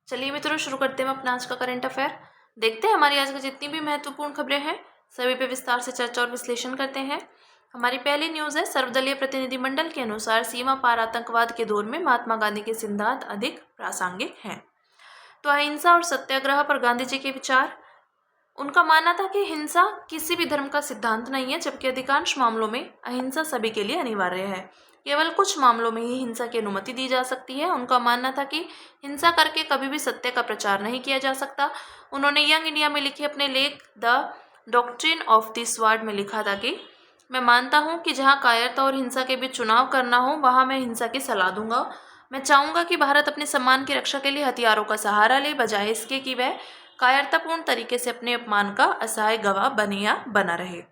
चलिए मित्रों, शुरू करते हैं अपना आज का करंट अफेयर। देखते हैं हमारी आज की जितनी भी महत्वपूर्ण खबरें हैं सभी पे विस्तार से चर्चा और विश्लेषण करते हैं। हमारी पहली न्यूज़ है, सर्वदलीय प्रतिनिधिमंडल के अनुसार सीमा पार आतंकवाद के दौर में महात्मा गांधी के सिद्धांत अधिक प्रासंगिक हैं। तो अहिंसा और सत्याग्रह पर गांधी जी के विचार। उनका मानना था कि हिंसा किसी भी धर्म का सिद्धांत नहीं है, जबकि अधिकांश मामलों में अहिंसा सभी के लिए अनिवार्य है। केवल कुछ मामलों में ही हिंसा की अनुमति दी जा सकती है। उनका मानना था कि हिंसा करके कभी भी सत्य का प्रचार नहीं किया जा सकता। उन्होंने यंग इंडिया में लिखे अपने लेख the doctrine of the sword में लिखा था कि मैं मानता हूँ कि जहाँ कायरता और हिंसा के बीच चुनाव करना हो वहाँ मैं हिंसा की सलाह दूंगा। मैं चाहूँगा कि भारत अपने सम्मान की रक्षा के लिए हथियारों का सहारा ले, बजाय इसके कि वह कायरतापूर्ण तरीके से अपने अपमान का असहाय गवाह बने या बना रहे।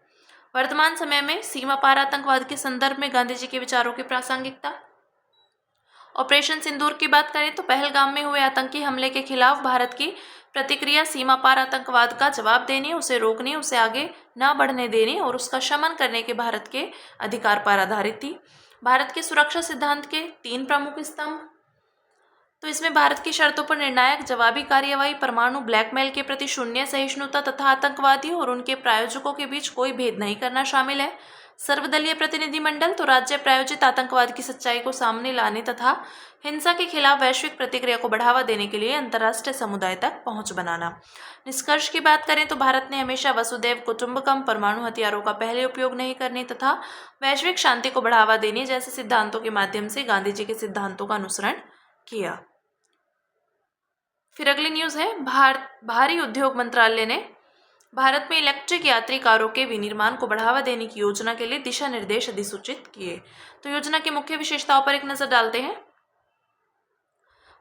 वर्तमान समय में सीमा पार आतंकवाद के संदर्भ में गांधी जी के विचारों की प्रासंगिकता। ऑपरेशन सिंदूर की बात करें तो पहलगाम में हुए आतंकी हमले के खिलाफ भारत की प्रतिक्रिया सीमा पार आतंकवाद का जवाब देने, उसे रोकने, उसे आगे न बढ़ने देने और उसका शमन करने के भारत के अधिकार पर आधारित थी। भारत के सुरक्षा सिद्धांत के 3 प्रमुख स्तंभ। तो इसमें भारत की शर्तों पर निर्णायक जवाबी कार्यवाही, परमाणु ब्लैकमेल के प्रति शून्य सहिष्णुता तथा आतंकवादियों और उनके प्रायोजकों के बीच कोई भेद नहीं करना शामिल है। सर्वदलीय प्रतिनिधिमंडल तो राज्य प्रायोजित आतंकवाद की सच्चाई को सामने लाने तथा हिंसा के खिलाफ वैश्विक प्रतिक्रिया को बढ़ावा देने के लिए अंतर्राष्ट्रीय समुदाय तक पहुंच बनाना। निष्कर्ष की बात करें तो भारत ने हमेशा वसुदैव कुटुंबकम, परमाणु हथियारों का पहले उपयोग नहीं करने तथा वैश्विक शांति को बढ़ावा देने जैसे सिद्धांतों के माध्यम से गांधी जी के सिद्धांतों का अनुसरण किया। फिर अगली न्यूज़ है, भारी उद्योग मंत्रालय ने भारत में इलेक्ट्रिक यात्री कारों के विनिर्माण को बढ़ावा देने की योजना के लिए दिशा निर्देश अधिसूचित किए। तो योजना की मुख्य विशेषताओं पर एक नजर डालते हैं।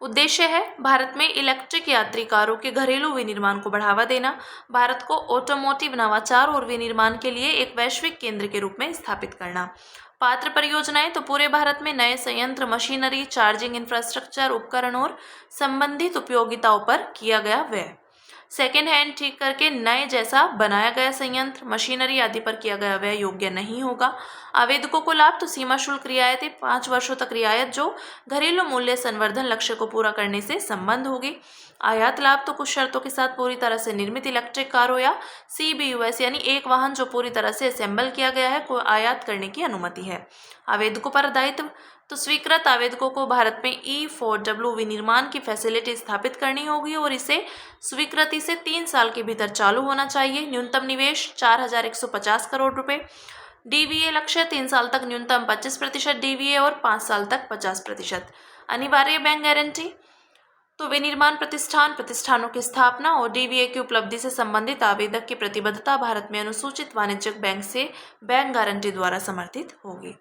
उद्देश्य है भारत में इलेक्ट्रिक यात्री कारों के घरेलू विनिर्माण को बढ़ावा देना, भारत को ऑटोमोटिव नवाचार और विनिर्माण के लिए एक वैश्विक केंद्र के रूप में स्थापित करना। पात्र परियोजनाएं तो पूरे भारत में नए संयंत्र, मशीनरी, चार्जिंग इंफ्रास्ट्रक्चर, उपकरण और संबंधित उपयोगिताओं पर किया गया व्यय। सेकेंड हैंड ठीक करके नए जैसा बनाया गया संयंत्र, मशीनरी आदि पर किया गया व्यय योग्य नहीं होगा। आवेदकों को लाभ तो सीमा शुल्क रियायतें, 5 वर्षों तक रियायत जो घरेलू मूल्य संवर्धन लक्ष्य को पूरा करने से संबंध होगी। आयात लाभ तो कुछ शर्तों के साथ पूरी तरह से निर्मित इलेक्ट्रिक कारों या CBUS यानी एक वाहन जो पूरी तरह से असेंबल किया गया है को आयात करने की अनुमति है। आवेदकों पर दायित्व तो स्वीकृत आवेदकों को भारत में E4W विनिर्माण की फैसिलिटी स्थापित करनी होगी और इसे स्वीकृति से 3 साल के भीतर चालू होना चाहिए। न्यूनतम निवेश 4,150 करोड़ रुपए। DVA लक्ष्य 3 साल तक न्यूनतम 25% DVA और 5 साल तक 50%। अनिवार्य बैंक गारंटी तो विनिर्माण प्रतिष्ठानों की स्थापना और DVA की उपलब्धि से संबंधित आवेदक की प्रतिबद्धता भारत में अनुसूचित वाणिज्यिक बैंक से बैंक गारंटी द्वारा समर्थित होगी।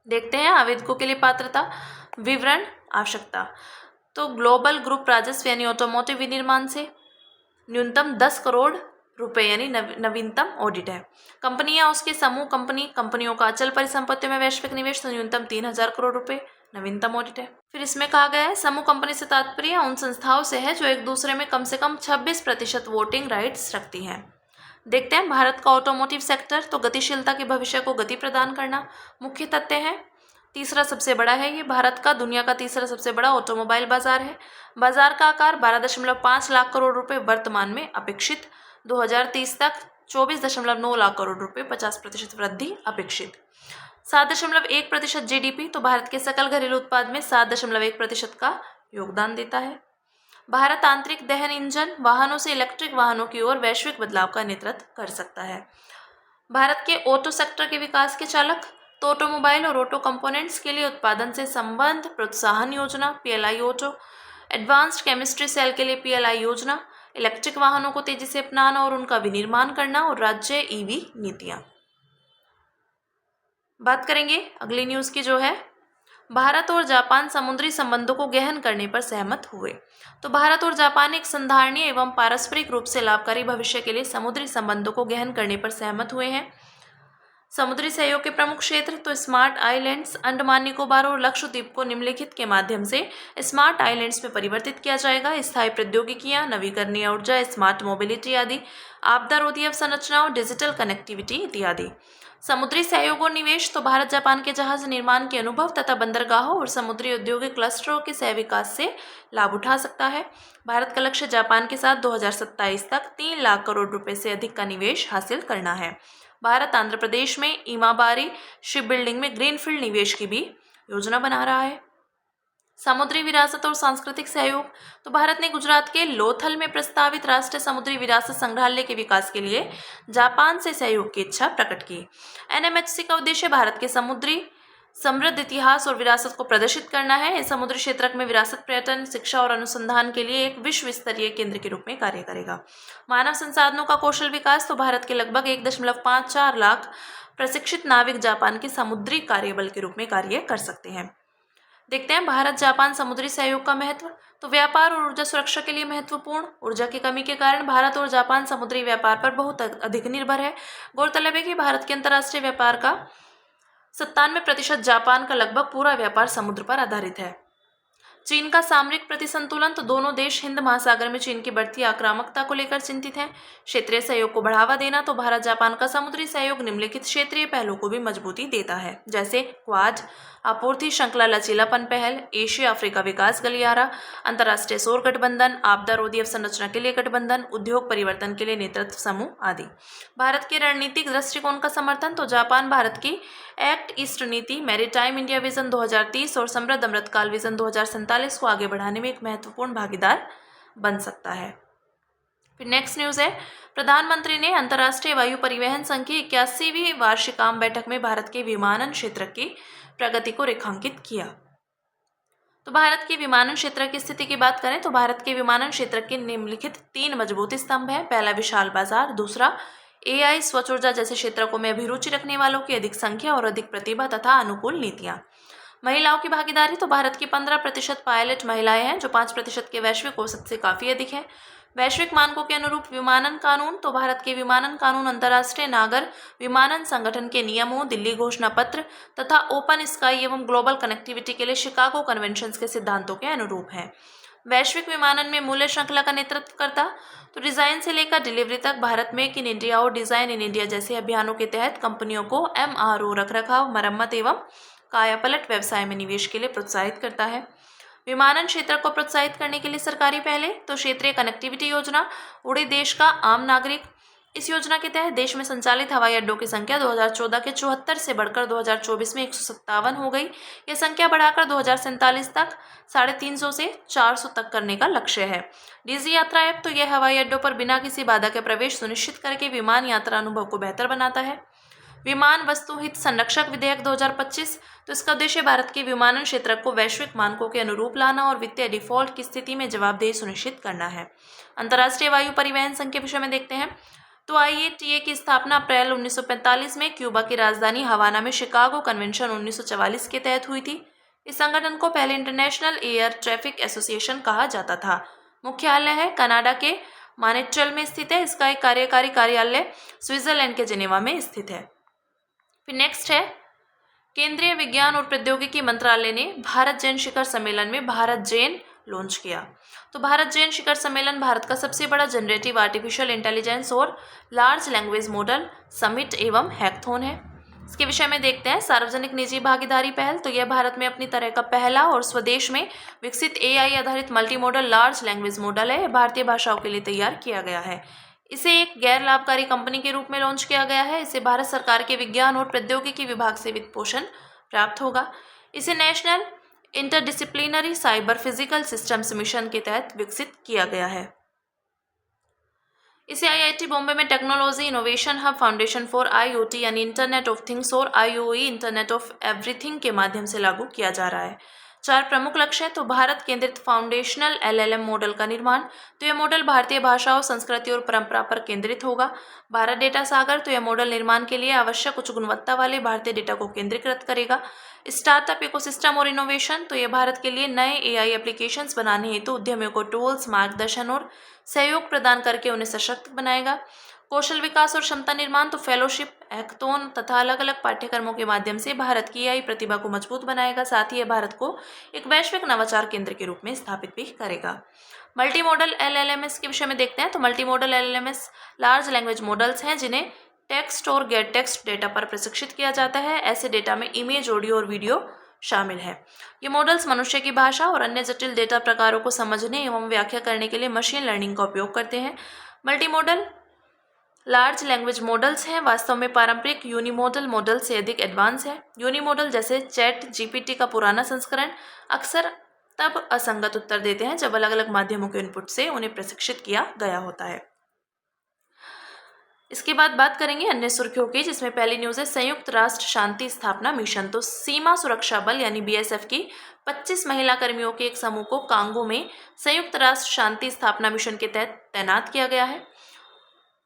देखते हैं आवेदकों के लिए पात्रता विवरण आवश्यकता। तो ग्लोबल ग्रुप राजस्व यानी ऑटोमोटिव विनिर्माण से न्यूनतम 10 करोड़ रुपए यानी नवीनतम ऑडिट है। कंपनी या उसके समूह कंपनियों का अचल परिसंपत्तियों में वैश्विक निवेश तो न्यूनतम 3,000 करोड़ रुपए नवीनतम ऑडिट है। फिर इसमें कहा गया है समूह कंपनी से तात्पर्य उन संस्थाओं से है जो एक दूसरे में कम से कम 26% वोटिंग राइट्स रखती हैं। देखते हैं भारत का ऑटोमोटिव सेक्टर तो गतिशीलता के भविष्य को गति प्रदान करना मुख्य तथ्य है। तीसरा सबसे बड़ा है, ये भारत का दुनिया का तीसरा सबसे बड़ा ऑटोमोबाइल बाजार है। बाजार का आकार 12.5 लाख करोड़ रुपए वर्तमान में अपेक्षित 2030 तक 24.9 लाख करोड़ रुपए, 50% वृद्धि अपेक्षित। 7.1% GDP तो भारत के सकल घरेलू उत्पाद में 7.1% का योगदान देता है। भारत आंतरिक दहन इंजन वाहनों से इलेक्ट्रिक वाहनों की ओर वैश्विक बदलाव का नेतृत्व कर सकता है। भारत के ऑटो सेक्टर के विकास के चालक तो ऑटोमोबाइल और ऑटो कंपोनेंट्स के लिए उत्पादन से संबंध प्रोत्साहन योजना PLI auto, advanced chemistry cell के लिए PLI योजना, इलेक्ट्रिक वाहनों को तेजी से अपनाना और उनका विनिर्माण करना और राज्य EV नीतियां। बात करेंगे अगली न्यूज़ की जो है, भारत और जापान समुद्री संबंधों को गहन करने पर सहमत हुए। तो भारत और जापान एक संधारणीय एवं पारस्परिक रूप से लाभकारी भविष्य के लिए समुद्री संबंधों को गहन करने पर सहमत हुए हैं। समुद्री सहयोग के प्रमुख क्षेत्र तो स्मार्ट आइलैंड्स, अंडमान निकोबार और लक्षद्वीप को निम्नलिखित के माध्यम से स्मार्ट आइलैंड्स में परिवर्तित किया जाएगा। स्थायी प्रौद्योगिकियां, नवीकरणीय ऊर्जा, स्मार्ट मोबिलिटी आदि, आपदा रोधी अवसंरचनाओं, डिजिटल कनेक्टिविटी इत्यादि। समुद्री सहयोग और निवेश तो भारत जापान के जहाज निर्माण के अनुभव तथा बंदरगाहों और समुद्री औद्योगिक क्लस्टरों के सह विकास से लाभ उठा सकता है। भारत का लक्ष्य जापान के साथ 2027 तक 3 लाख करोड़ रुपए से अधिक का निवेश हासिल करना है। भारत आंध्र प्रदेश में इमाबारी शिप बिल्डिंग में ग्रीनफील्ड निवेश की भी योजना बना रहा है। समुद्री विरासत और सांस्कृतिक सहयोग तो भारत ने गुजरात के लोथल में प्रस्तावित राष्ट्रीय समुद्री विरासत संग्रहालय के विकास के लिए जापान से सहयोग की इच्छा प्रकट की। एनएमएचसी का उद्देश्य भारत के समुद्री समृद्ध इतिहास और विरासत को प्रदर्शित करना है। इस समुद्री क्षेत्र में विरासत, पर्यटन, शिक्षा और अनुसंधान के लिए एक विश्व स्तरीय केंद्र के रूप में कार्य करेगा। मानव संसाधनों का कौशल विकास तो भारत के लगभग 1.54 लाख प्रशिक्षित नाविक जापान के समुद्री कार्यबल के रूप में कार्य कर सकते हैं। देखते हैं भारत जापान समुद्री सहयोग का महत्व। तो व्यापार और ऊर्जा सुरक्षा के लिए महत्वपूर्ण। ऊर्जा की कमी के कारण भारत और जापान समुद्री व्यापार पर बहुत अधिक निर्भर है। गौरतलब है कि भारत के अंतर्राष्ट्रीय व्यापार का 97%, जापान का लगभग पूरा व्यापार समुद्र पर आधारित है। चीन का सामरिक प्रतिसंतुलन तो दोनों देश हिंद महासागर में चीन की बढ़ती आक्रामकता को लेकर चिंतित हैं। क्षेत्रीय सहयोग को बढ़ावा देना तो भारत जापान का समुद्री सहयोग निम्नलिखित क्षेत्रीय पहलों को भी मजबूती देता है, जैसे क्वाड, आपूर्ति श्रृंखला लचीलापन पहल, एशिया अफ्रीका विकास गलियारा, अंतर्राष्ट्रीय सौर गठबंधन, आपदा रोधी अवसंरचना के लिए गठबंधन, उद्योग परिवर्तन के लिए नेतृत्व समूह आदि। भारत के रणनीतिक दृष्टिकोण का समर्थन तो जापान भारत की एक्ट ईस्ट नीति, मैरीटाइम इंडिया विजन 2030 और समृद्ध अमृतकाल विजन 2047 को आगे बढ़ाने में एक महत्वपूर्ण भागीदार बन सकता है। फिर नेक्स्ट न्यूज़ है, प्रधानमंत्री ने अंतर्राष्ट्रीय वायु परिवहन संघ की 81वीं वार्षिक आम बैठक में भारत के विमानन क्षेत्र की प्रगति को रेखांकित किया। तो भारत के विमानन क्षेत्र की स्थिति की बात करें तो भारत के विमानन क्षेत्र के निम्नलिखित 3 मजबूत स्तंभ हैं। पहला, विशाल बाजार। दूसरा, एआई, स्वच्छ ऊर्जा जैसे क्षेत्रों में अभिरुचि रखने वालों की अधिक संख्या और अधिक प्रतिभा तथा अनुकूल नीतियां। महिलाओं की भागीदारी तो भारत की 15% पायलट महिलाएं हैं, जो 5% के वैश्विक औसत से काफ़ी अधिक है। वैश्विक मानकों के अनुरूप विमानन कानून तो भारत के विमानन कानून अंतर्राष्ट्रीय नागर विमानन संगठन के नियमों, दिल्ली घोषणा पत्र तथा ओपन स्काई एवं ग्लोबल कनेक्टिविटी के लिए शिकागो कन्वेंशन के सिद्धांतों के अनुरूप है। वैश्विक विमानन में मूल्य श्रृंखला का नेतृत्व करता तो डिजाइन से लेकर डिलीवरी तक भारत मेक इन इंडिया और डिजाइन इन इंडिया जैसे अभियानों के तहत कंपनियों को एमआरओ, रखरखाव, मरम्मत एवं कायापलट व्यवसाय में निवेश के लिए प्रोत्साहित करता है। विमानन क्षेत्र को प्रोत्साहित करने के लिए सरकारी पहले तो क्षेत्रीय कनेक्टिविटी योजना, उड़े देश का आम नागरिक। इस योजना के तहत देश में संचालित हवाई अड्डों की संख्या 2014 के 74 से बढ़कर 2024 में 157 हो गई। यह संख्या बढ़ाकर 2047 तक 350 से 400 तक करने का लक्ष्य है। डीजी यात्रा ऐप तो यह हवाई अड्डों पर बिना किसी बाधा के प्रवेश सुनिश्चित करके विमान यात्रा अनुभव को बेहतर बनाता है। विमान वस्तु हित संरक्षक विधेयक 2025 तो इसका उद्देश्य भारत के विमानन क्षेत्र को वैश्विक मानकों के अनुरूप लाना और वित्तीय डिफॉल्ट की स्थिति में जवाबदेही सुनिश्चित करना है। अंतर्राष्ट्रीय वायु परिवहन संघ के विषय में देखते हैं तो आईएटीए की स्थापना अप्रैल 1945 में क्यूबा की राजधानी हवाना में शिकागो कन्वेंशन 1944 के तहत हुई थी। इस संगठन को पहले इंटरनेशनल एयर ट्रैफिक एसोसिएशन कहा जाता था। मुख्यालय है कनाडा के मॉन्ट्रियल में स्थित है। इसका एक कार्यकारी कार्यालय स्विट्जरलैंड के जेनेवा में स्थित है। फिर नेक्स्ट है, केंद्रीय विज्ञान और प्रौद्योगिकी मंत्रालय ने भारत जैन शिखर सम्मेलन में भारत जैन लॉन्च किया। तो भारत जैन शिखर सम्मेलन भारत का सबसे बड़ा जनरेटिव आर्टिफिशियल इंटेलिजेंस और लार्ज लैंग्वेज मॉडल समिट एवं हैकथॉन है। इसके विषय में देखते हैं, सार्वजनिक निजी भागीदारी पहल तो यह भारत में अपनी तरह का पहला और स्वदेश में विकसित एआई आधारित multi modal large language model है। भारतीय भाषाओं के लिए तैयार किया गया है। इसे एक गैर लाभकारी कंपनी के रूप में लॉन्च किया गया है। इसे भारत सरकार के विज्ञान और प्रौद्योगिकी विभाग से वित्त पोषण प्राप्त होगा। इसे national interdisciplinary cyber physical systems mission के तहत विकसित किया गया है। इसे आईआईटी बॉम्बे में technology innovation hub foundation for IoT यानी इंटरनेट ऑफ थिंग्स और आईओई इंटरनेट ऑफ एवरीथिंग के माध्यम से लागू किया जा रहा है। 4 प्रमुख लक्ष्य हैं तो भारत केंद्रित फाउंडेशनल एलएलएम मॉडल का निर्माण तो यह मॉडल भारतीय भाषाओं, संस्कृति और परंपरा पर केंद्रित होगा। भारत डेटा सागर तो यह मॉडल निर्माण के लिए आवश्यक उच्च गुणवत्ता वाले भारतीय डेटा को केंद्रीकृत करेगा। स्टार्टअप इकोसिस्टम और इनोवेशन तो यह भारत के लिए नए एआई एप्लीकेशंस बनाने हेतु उद्यमियों को टूल्स, मार्गदर्शन और सहयोग प्रदान करके उन्हें सशक्त बनाएगा। कौशल विकास और क्षमता निर्माण तो फेलोशिप, हैकथॉन तथा अलग अलग पाठ्यक्रमों के माध्यम से भारत की एआई प्रतिभा को मजबूत बनाएगा। साथ ही यह भारत को एक वैश्विक नवाचार केंद्र के रूप में स्थापित भी करेगा। मल्टी मॉडल एलएलएमएस के विषय में देखते हैं तो multimodal LLMs large language models हैं जिन्हें टेक्स्ट और गेट टेक्स्ट डेटा पर प्रशिक्षित किया जाता है। ऐसे डेटा में इमेज, ऑडियो और वीडियो शामिल है। ये मॉडल्स मनुष्य की भाषा और अन्य जटिल डेटा प्रकारों को समझने एवं व्याख्या करने के लिए मशीन लर्निंग का उपयोग करते हैं। Multi modal large language models हैं, वास्तव में पारंपरिक यूनिमोडल मॉडल से अधिक एडवांस है। यूनिमोडल जैसे चैट जीपीटी का पुराना संस्करण अक्सर तब असंगत उत्तर देते हैं जब अलग अलग माध्यमों के इनपुट से उन्हें प्रशिक्षित किया गया होता है। इसके बाद बात करेंगे अन्य सुर्खियों की, जिसमें पहली न्यूज़ है संयुक्त राष्ट्र शांति स्थापना मिशन। तो सीमा सुरक्षा बल यानी बीएसएफ की 25 महिला कर्मियों के एक समूह को कांगो में संयुक्त राष्ट्र शांति स्थापना मिशन के तहत तैनात किया गया है।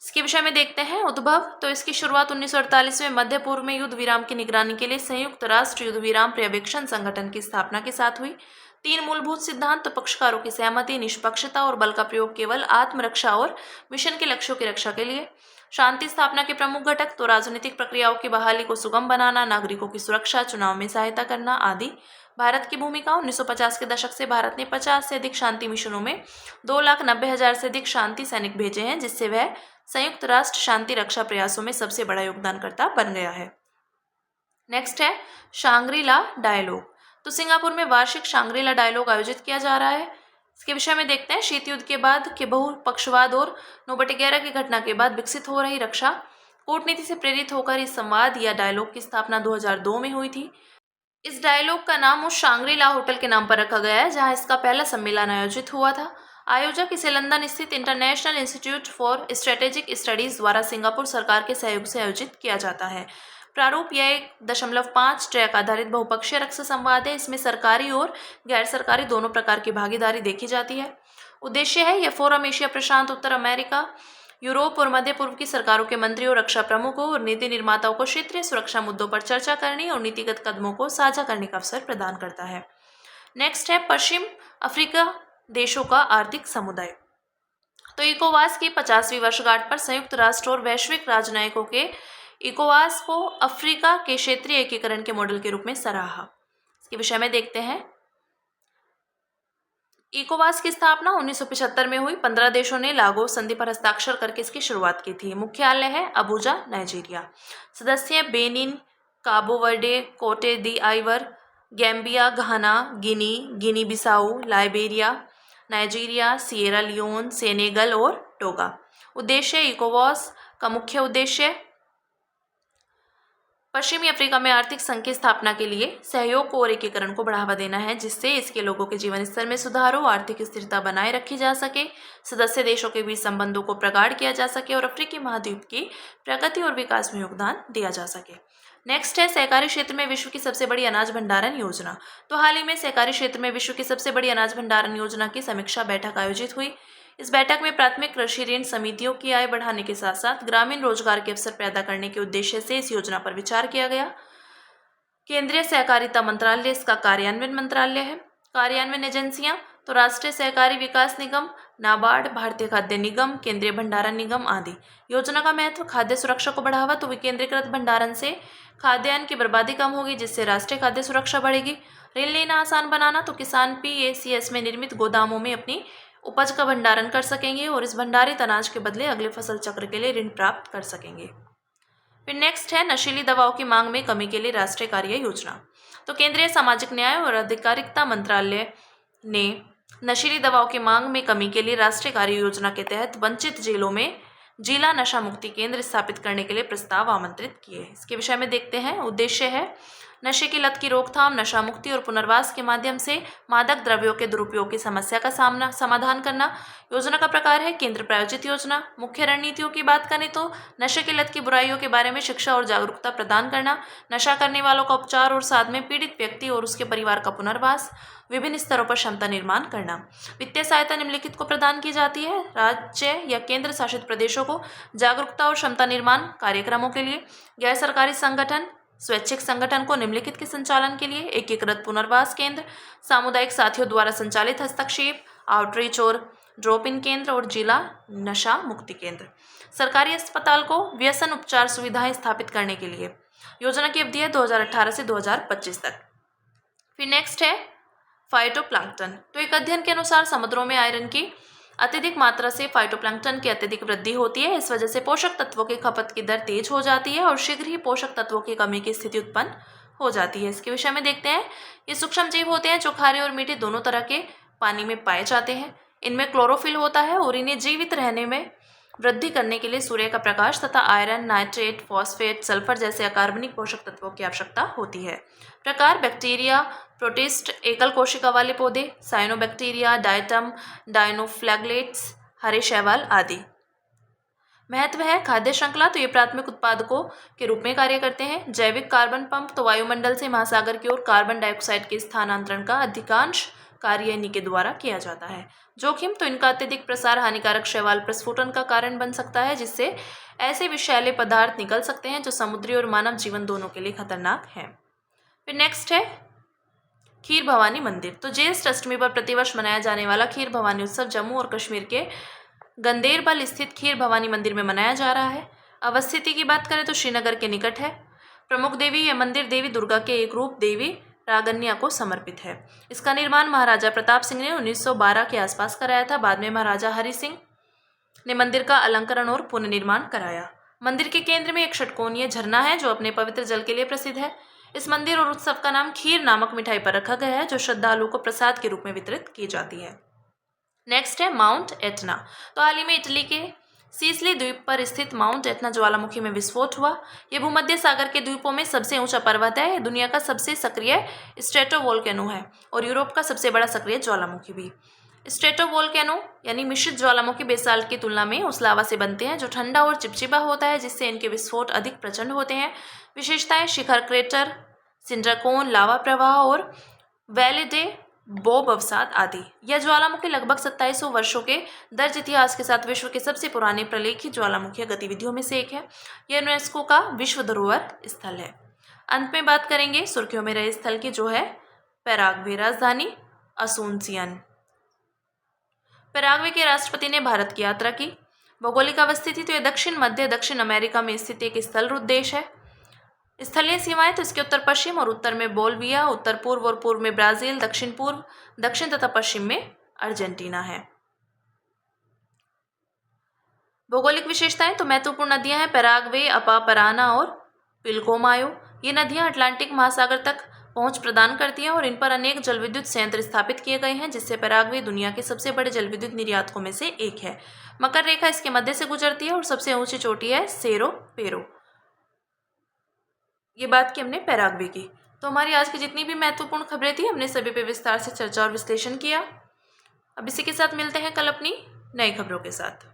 इसके विषय में देखते हैं उद्भव। तो इसकी शुरुआत 1948 में मध्य पूर्व में युद्ध विराम की निगरानी के लिए संयुक्त राष्ट्र युद्ध विराम पर्यवेक्षण संगठन की स्थापना के साथ हुई। 3 मूलभूत सिद्धांत, तो पक्षकारों की सहमति, निष्पक्षता और बल का प्रयोग केवल आत्मरक्षा और मिशन के लक्ष्यों की रक्षा के लिए। शांति स्थापना के प्रमुख घटक, तो राजनीतिक प्रक्रियाओं की बहाली को सुगम बनाना, नागरिकों की सुरक्षा, चुनाव में सहायता करना आदि। भारत की भूमिका 1950 के दशक से भारत ने 50 से अधिक शांति मिशनों में 2,90,000 से अधिक शांति सैनिक भेजे हैं, जिससे वह संयुक्त राष्ट्र शांति रक्षा प्रयासों में सबसे बड़ा योगदानकर्ता बन गया है। नेक्स्ट है शांग्री-ला डायलॉग। तो सिंगापुर में वार्षिक शांग्री-ला डायलॉग आयोजित किया जा रहा है। इसके विषय में देखते हैं शीत युद्ध के बाद के बहुपक्षवाद और 9/11 की घटना के बाद विकसित हो रही रक्षा कूटनीति से प्रेरित होकर इस संवाद या डायलॉग की स्थापना 2002 में हुई थी। इस डायलॉग का नाम उस शांग्री-ला होटल के नाम पर रखा गया है जहां इसका पहला सम्मेलन आयोजित हुआ था। आयोजक इसे लंदन स्थित international institute for strategic studies द्वारा सिंगापुर सरकार के सहयोग से आयोजित किया जाता है। प्रारूप यह 1.5 ट्रैक आधारित बहुपक्षीय रक्षा संवाद है। इसमें सरकारी और गैर सरकारी दोनों प्रकार की भागीदारी देखी जाती है। उद्देश्य है यह फोरम एशिया प्रशांत, उत्तर अमेरिका, यूरोप और मध्य पूर्व की सरकारों के मंत्रियों, रक्षा प्रमुखों और नीति निर्माताओं को क्षेत्रीय सुरक्षा मुद्दों पर चर्चा करने और नीतिगत कदमों को साझा करने का अवसर प्रदान करता है। नेक्स्ट है पश्चिम अफ्रीका देशों का आर्थिक समुदाय। तो इकोवास की 50वीं वर्षगांठ पर संयुक्त राष्ट्र और वैश्विक राजनयिकों के इकोवास को अफ्रीका के क्षेत्रीय एकीकरण के मॉडल के रूप में सराहा। इसके विषय में देखते हैं इकोवास की स्थापना 1975 में हुई। 15 देशों ने लागोस संधि पर हस्ताक्षर करके इसकी शुरुआत की थी। मुख्यालय है अबुजा, नाइजीरिया। सदस्य Benin, Cabo Verde, Cote d' Ivoire, Gambia, Ghana, Guinea, Guinea Bissau, Liberia, Nigeria, Sierra Leone, Senegal और टोगा। उद्देश्य इकोवास का मुख्य उद्देश्य पश्चिमी अफ्रीका में आर्थिक संघ की स्थापना के लिए सहयोग और एकीकरण को बढ़ावा देना है, जिससे इसके लोगों के जीवन स्तर में सुधार हो, आर्थिक स्थिरता बनाए रखी जा सके, सदस्य देशों के बीच संबंधों को प्रगाढ़ किया जा सके और अफ्रीकी महाद्वीप की प्रगति और विकास में योगदान दिया जा सके। नेक्स्ट है सहकारी क्षेत्र में विश्व की सबसे बड़ी अनाज भंडारण योजना। तो हाल ही में सहकारी क्षेत्र में विश्व की सबसे बड़ी अनाज भंडारण योजना की समीक्षा बैठक आयोजित हुई। इस बैठक में प्राथमिक कृषि ऋण समितियों की आय बढ़ाने के साथ साथ ग्रामीण रोजगार के अवसर पैदा करने के उद्देश्य से इस योजना पर विचार किया गया। केंद्रीय सहकारिता मंत्रालय इसका कार्यान्वयन मंत्रालय है। कार्यान्वयन एजेंसियां तो राष्ट्रीय सहकारी विकास निगम, नाबार्ड, भारतीय खाद्य निगम, केंद्रीय भंडारण निगम आदि। योजना का महत्व खाद्य सुरक्षा को बढ़ावा। तो विकेंद्रीकृत भंडारण से खाद्यान्न की बर्बादी कम होगी, जिससे राष्ट्रीय खाद्य सुरक्षा बढ़ेगी। ऋण लेना आसान बनाना। तो किसान PACS में निर्मित गोदामों में अपनी उपज का भंडारण कर सकेंगे और इस भंडारित अनाज के बदले अगले फसल चक्र के लिए ऋण प्राप्त कर सकेंगे। फिर नेक्स्ट है नशीली दवाओं की मांग में कमी के लिए राष्ट्रीय कार्य योजना। तो केंद्रीय सामाजिक न्याय और अधिकारिता मंत्रालय ने नशीली दवाओं की मांग में कमी के लिए राष्ट्रीय कार्य योजना के तहत वंचित जिलों में जिला नशा मुक्ति केंद्र स्थापित करने के लिए प्रस्ताव आमंत्रित किए। इसके विषय में देखते हैं। उद्देश्य है नशे की लत की रोकथाम, नशा मुक्ति और पुनर्वास के माध्यम से मादक द्रव्यों के दुरुपयोग की समस्या का समाधान करना। योजना का प्रकार है केंद्र प्रायोजित योजना। मुख्य रणनीतियों की बात करें तो नशे की लत की बुराइयों के बारे में शिक्षा और जागरूकता प्रदान करना, नशा करने वालों का उपचार और साथ में पीड़ित व्यक्ति और उसके परिवार का पुनर्वास, विभिन्न स्तरों पर क्षमता निर्माण करना। वित्तीय सहायता निम्नलिखित को प्रदान की जाती है। राज्य या केंद्र शासित प्रदेशों को जागरूकता और क्षमता निर्माण कार्यक्रमों के लिए, गैर सरकारी संगठन, स्वैच्छिक संगठन को निम्नलिखित के संचालन के लिए एकीकृत पुनर्वास केंद्र, सामुदायिक साथियों द्वारा संचालित हस्तक्षेप, आउटरीच और ड्रॉप इन केंद्र और जिला नशा मुक्ति केंद्र। सरकारी अस्पताल को व्यसन उपचार सुविधाएं स्थापित करने के लिए। योजना की अवधि है 2018 से 2025 तक। फिर नेक्स्ट है फाइटोप्लैंक्टन। तो एक अध्ययन के अनुसार समुद्रों में आयरन की अत्यधिक मात्रा से फाइटोप्लैंक्टन की अत्यधिक वृद्धि होती है। इस वजह से पोषक तत्वों की खपत की दर तेज हो जाती है और शीघ्र ही पोषक तत्वों की कमी की स्थिति उत्पन्न हो जाती है। इसके विषय में देखते हैं। ये सूक्ष्म जीव होते हैं जो खारे और मीठे दोनों तरह के पानी में पाए जाते हैं। इनमें क्लोरोफिल होता है और इन्हें जीवित रहने में वृद्धि करने के लिए सूर्य का प्रकाश तथा आयरन, नाइट्रेट, फॉस्फेट, सल्फर जैसे अकार्बनिक पोषक तत्वों की आवश्यकता होती है। प्रकार बैक्टीरिया, प्रोटिस्ट, एकल कोशिका वाले पौधे, साइनोबैक्टीरिया, डायटम, डायनोफ्लैगेलेट्स, हरे शैवाल आदि। महत्व है खाद्य श्रृंखला, तो ये प्राथमिक उत्पादकों के रूप में कार्य करते हैं। जैविक कार्बन पंप, तो वायुमंडल से महासागर की ओर कार्बन डाइऑक्साइड के स्थानांतरण का अधिकांश कार्य इन्हीं के द्वारा किया जाता है। जोखिम, तो इनका अत्यधिक प्रसार हानिकारक शैवाल प्रस्फुटन का कारण बन सकता है, जिससे ऐसे विषैले पदार्थ निकल सकते हैं जो समुद्री और मानव जीवन दोनों के लिए खतरनाक हैं। फिर नेक्स्ट है खीर भवानी मंदिर। तो ज्येष्ठ अष्टमी पर प्रतिवर्ष मनाया जाने वाला खीर भवानी उत्सव जम्मू और कश्मीर के गंदेरबल स्थित खीर भवानी मंदिर में मनाया जा रहा है। अवस्थिति की बात करें तो श्रीनगर के निकट है। प्रमुख देवी यह मंदिर देवी दुर्गा के एक रूप देवी रागन्या को समर्पित है। इसका निर्माण महाराजा प्रताप सिंह ने 1912 के आसपास कराया था। बाद में महाराजा हरि सिंह ने मंदिर का अलंकरण और पुनर्निर्माण कराया। मंदिर के केंद्र में एक षटकोणीय झरना है जो अपने पवित्र जल के लिए प्रसिद्ध है। इस मंदिर और उत्सव का नाम खीर नामक मिठाई पर रखा गया है जो श्रद्धालुओं को प्रसाद के रूप में वितरित की जाती है। नेक्स्ट है माउंट एटना। तो हाल ही में इटली के सीसली द्वीप पर स्थित माउंट एटना ज्वालामुखी में विस्फोट हुआ। यह भूमध्य सागर के द्वीपों में सबसे ऊंचा पर्वत है। यह दुनिया का सबसे सक्रिय स्ट्रेटोवोल्केनो है और यूरोप का सबसे बड़ा सक्रिय ज्वालामुखी भी। स्ट्रेटोवोल्केनो यानी मिश्रित ज्वालामुखी बेसाल्ट की तुलना में उस लावा से बनते हैं जो ठंडा और चिपचिपा होता है, जिससे इनके विस्फोट अधिक प्रचंड होते हैं। विशेषताएं शिखर क्रेटर, सिंड्राकोन, लावा प्रवाह और वैले डे बोब अवसाद आदि। यह ज्वालामुखी लगभग 2700 वर्षों के दर्ज इतिहास के साथ विश्व के सबसे पुराने प्रलेखित ज्वालामुखी गतिविधियों में से एक है। यह यूनेस्को का विश्व धरोहर स्थल है। अंत में बात करेंगे सुर्खियों में रहे स्थल की, जो है पैराग्वे। राजधानी असूनसियन। पैराग्वे के राष्ट्रपति ने भारत की यात्रा की। भौगोलिक अवस्थिति, तो यह दक्षिण अमेरिका में स्थित एक स्थल देश है। स्थलीय सीमाएं, तो इसके उत्तर पश्चिम और उत्तर में बोल्विया, उत्तर पूर्व और पूर्व में ब्राजील, दक्षिण पूर्व, दक्षिण तथा पश्चिम में अर्जेंटीना है। भौगोलिक विशेषताएं, तो महत्वपूर्ण नदियां हैं पैराग्वे, अपा, पराना और पिल्कोमायो। ये नदियां अटलांटिक महासागर तक पहुंच प्रदान करती हैं और इन पर अनेक जलविद्युत संयंत्र स्थापित किए गए हैं, जिससे पैराग्वे दुनिया के सबसे बड़े जलविद्युत निर्यातकों में से एक है। मकर रेखा इसके मध्य से गुजरती है और सबसे ऊंची चोटी है सेरो पेरो। ये बात की हमने पैराग्वे की। तो हमारी आज की जितनी भी महत्वपूर्ण खबरें थी, हमने सभी पे विस्तार से चर्चा और विश्लेषण किया। अब इसी के साथ मिलते हैं कल अपनी नई खबरों के साथ।